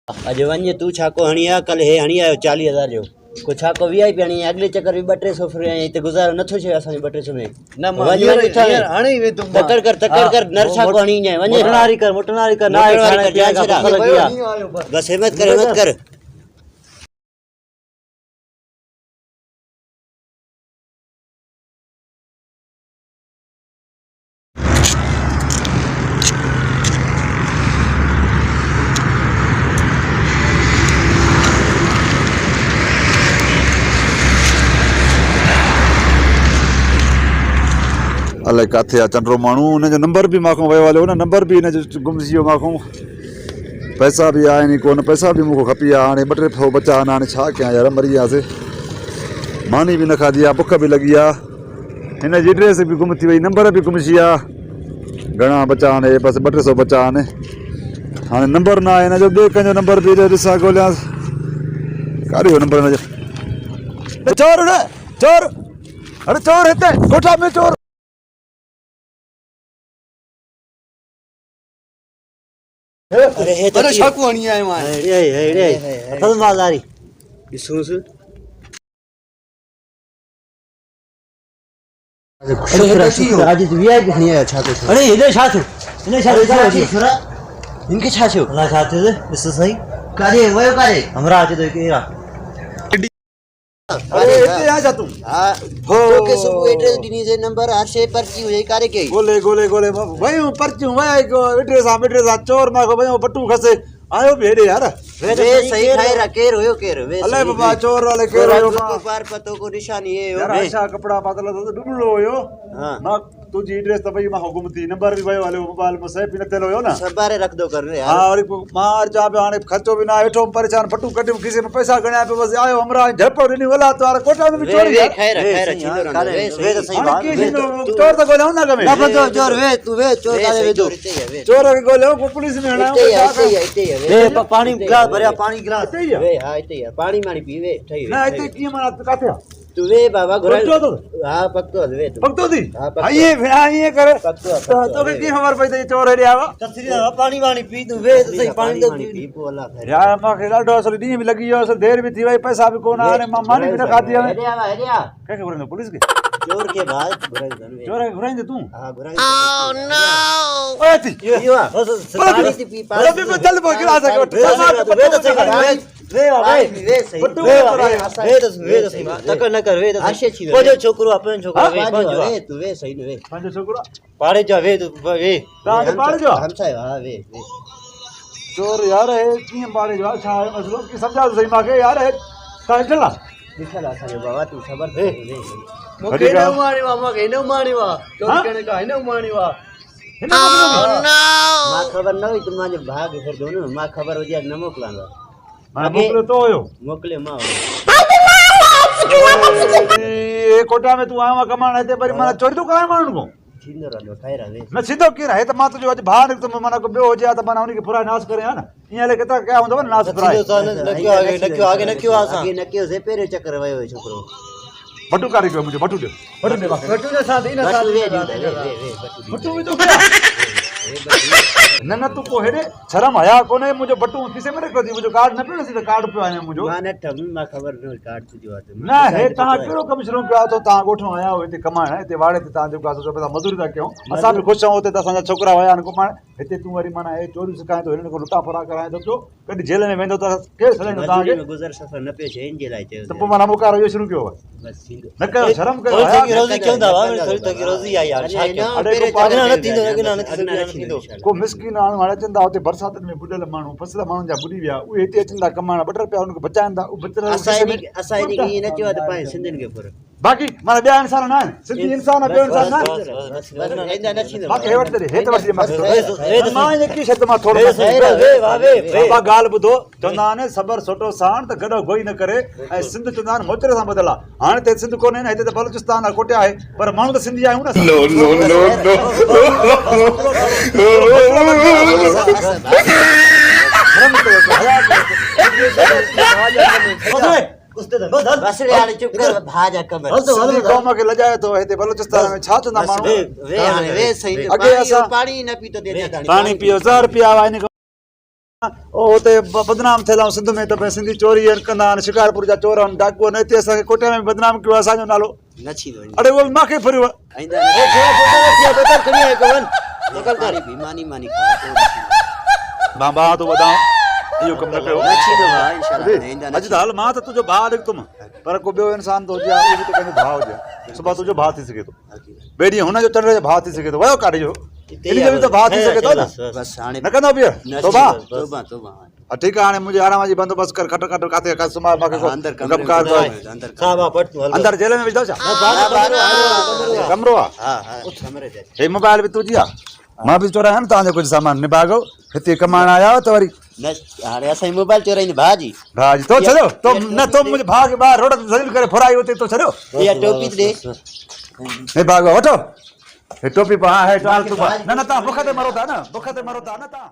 अज वञ तू छाको हणी आ कल हे हणी आयो 40,000 जो को छाको वीआईपी हणी अगले चक्कर भी 200 फ्री आई ते गुजारो नथो छे असा 200 में न वञ हणी वे तू तकड़ कर नर छाको हणी जाए वञ मोटनारी कर ना बस हिम्मत कर अलाए किथे आहे चंडरो माण्हू हुनजो नंबर बि मां खां वियो हलियो न नंबर बि हिनजो गुमजी वियो मां खां पैसा बि आहिनि कोन पैसा बि मूंखे खपी आहे हाणे 2-3 बचा आहिनि हाणे छा कयां यार मरी वियासीं मानी बि न खाधी आहे बुख बि लॻी आहे हिनजी एड्रेस बि गुम थी वई नंबर बि गुमजी विया घणा बचा हाणे बसि 200 बचा आहिनि हाणे नंबर न आहे हिनजो ॿिए कंहिंजो नंबर बि ॾिसां ॻोल्हियां काॾे वियो नंबर हिनजो चोर चोर अरे चोर हिते कोठा में चोर अरे हे तो छाको हणी आयो आहे रे असल मालदारी ॾिसूंस आज वीआईपी खणी आयो छा तो अरे इने छा थियो इनके छा थियो अला छा थियो ॾिस सही कारे वयो कारे हमरा अचे तो केरा अरे इते आ जा तू हां तो के सब एड्रेस दिनी जे नंबर हर शे पर्ची हुई कारे के गोले भाई पर्ची वाय को एड्रेस आ चोर मा को भाई पट्टू खसे आयो भी हेडे यार वे सही खाए रकेर होयो केर वे अल्लाह बाबा चोर वाले केर होयो को पार पतो को निशानी है यार ऐसा कपड़ा पातला तो डुबलो होयो हां मां तुझी एड्रेस त भाई मां हुकुम थी नंबर भी भाई वाले मोबाइल में सेफ न तेलो हो ना सबारे रख दो कर रे यार हां और मार जा पे हाने खर्चो भी ना वेठो परेशान पट्टू कटी किसी में पैसा गणया पे बस आयो हमरा झपो नहीं वाला तो यार कोटा में चोरी वे खैर छिंदो वे तो सही बात चोर तो गोले ना गमे ना पतो चोर वे तू वे चोर का वे दो चोर के गोले को पुलिस ने हणायो वे पानी गिलास भरिया पानी गिलास वे हां इते है पानी मानी पीवे ठई ना इते की माना काथे तू वे बाबा घोड़ा हां पक्को वे पक्को दी ये करे तो के की खबर पई चोर हेडे आवा कसरी पानी वानी पी तू वे तो सही पानी तो पी बोला खैर यार मां के डाडो असली दी भी लगी हो देर भी थी भाई पैसा भी कोना आने मां मानी भी न खाती है हेडे आ क्या खबर पुलिस के चोर के बाद घुराई दे तू हां घुराई ओह नो ओए थी यो पानी ती पी पानी अबे चल बो गिलास के वे तो सही वे सही वे तो सही तक न कर वे तो आशे छी वो छोकरो अपन छोकरो वे तू वे सही वे पंज छोकरो पाड़े जा वे तू वे पाड़े जा हम साहब हां वे चोर यार है की पाड़े जा छा मसलो की समझा सही माके यार है का चला दिखला सा बाबा तू खबर दे मोके न माणीवा मोके न माणीवा चोर कने का न माणीवा मां खबर न हुई तुम्हारे भाग फिर दोनों मां खबर हो जाए न मोकलांगा मां मोकले तो होयो मोकले मां ए कोटा में तू आवा कमाण है ते पर मां चोरी तो काय माण्हू को सीधो रहो खैर है न सीधो की रहे त मां तो जो आज बाहर तो माना को बे हो जाए त माना उनी के पूरा नाश करे है ना इया ले केता क्या होंदो नाश कराए न क्यों आगे न क्यों से पेरे चक्कर वयो छोकरो बटू कारी को मुझे बटू दे बटू ने साथ ही ना साथ बटू भी तो न तू को हेडे शर्म आया कोने मुझे बटू किसे में रखो दी मुझे कार्ड न पे सीधे कार्ड पे आया मुझे मां न ठम मां खबर न कार्ड तुझी बात ना है ता केरो कम शुरू किया तो ता गोठो आया हो इते कमाण है इते वाड़े ता जो का पैसा मजदूरी ता क्यों असा भी खुश होते ता संजा छोकरा वया न कमाण इते तू वरी माना ए चोरी सिखाए तो इने को लुटा फरा कराए तो क्यों कदी जेल में वेंदो ता केस लेनो ता के गुजर सफर न पे छे इन जेल आए तो माना मुकार यो शुरू कियो बस न कयो शर्म कयो थोड़ी रोजी क्यों दावा थोड़ी तो रोजी आई यार पेरे पागना न थींदो को मिस्किन आण वाले चंदा होते बरसात में बुडल मानू फसला मानू जा बुडी विया उ एते चंदा कमाना 2 रुपया उनको बचांदा उ बचरा असा नी की न चवा त पाए सिंधन के पर बाकी माना बे इंसान ना सिंधी इंसान बे इंसान ना बाकी हेवट दे हे त वठी मत मां ने की शत मा थोड़ो वे बाबा गाल बुधो चंदा ने सबर सोटो सान त गडो गोई न करे ए सिंध चंदा मोचरे सा बदला हाने ते सिंध कोने न हिते त बलूचिस्तान कोटिया है पर मानू त सिंधी आयो ना नो बस यार चुप कर भाजा कमर सिंधी कौम के लजाए तो हेते बलूचिस्तान में छा चंदा मानू वे सही अगे असा पानी न पी तो दे पानी पियो 1000 रुपया आने ओ हुते बदनाम थियल आहियूं सिंध में त भई सिंधी चोरी कंदा आहिनि शिकारपुर जा चोर आहिनि डाकू आहिनि हिते असांखे कोटे में बदनाम कयो असांजो नालो न थींदो अड़े उहो बि मूंखे फिरियो आईंदा ए बेकार खणी आयो कवन निकल कर बेईमानी मानी खा मां तो ॿुधां इहो कमु न कयो न थींदो भाई इंशाल्लाह आईंदा अॼु त हल मां त तुंहिंजो भाउ निकितुमि पर को ॿियो इंसान थो हुजे उहो बि त कंहिंजो भाउ हुजे सुभाणे तुंहिंजो भाउ थी सघे थो ॿिए ॾींहुं हुनजो चंड जो भाउ थी सघे थो वियो काॾे जो इन जो बि त भाउ थी सघे थो न बस हाणे न कंदो बीह तोबा तोबा तोबा हा ठीकु आहे हाणे मुंहिंजे आराम जी बंदोबस्तु कर खट खट काथे का सुमार मूंखे को अंदर कमकार अंदर साहब पट तू अंदर जेल में विझो छा कमरो आहे हां हां कमरे ते हे मोबाइल बि तुंहिंजी आहे मां बि चोराया न तव्हांजो कुझु सामान निभागो हिते कमाइण आया आहियो त वरी न हाणे असांजी मोबाइल चोराईंदी भाजी भाउ जी तो छॾियो तो न तो मुंहिंजे भाउ खे ॿाहिरि रोड ते ज़लील करे फुराई हुते तो छॾियो इहा टोपी दे हे भाॻो वठो हे टोपी पा हे न न तव्हां बुख ते मरो था न बुख ते मरो था न तव्हां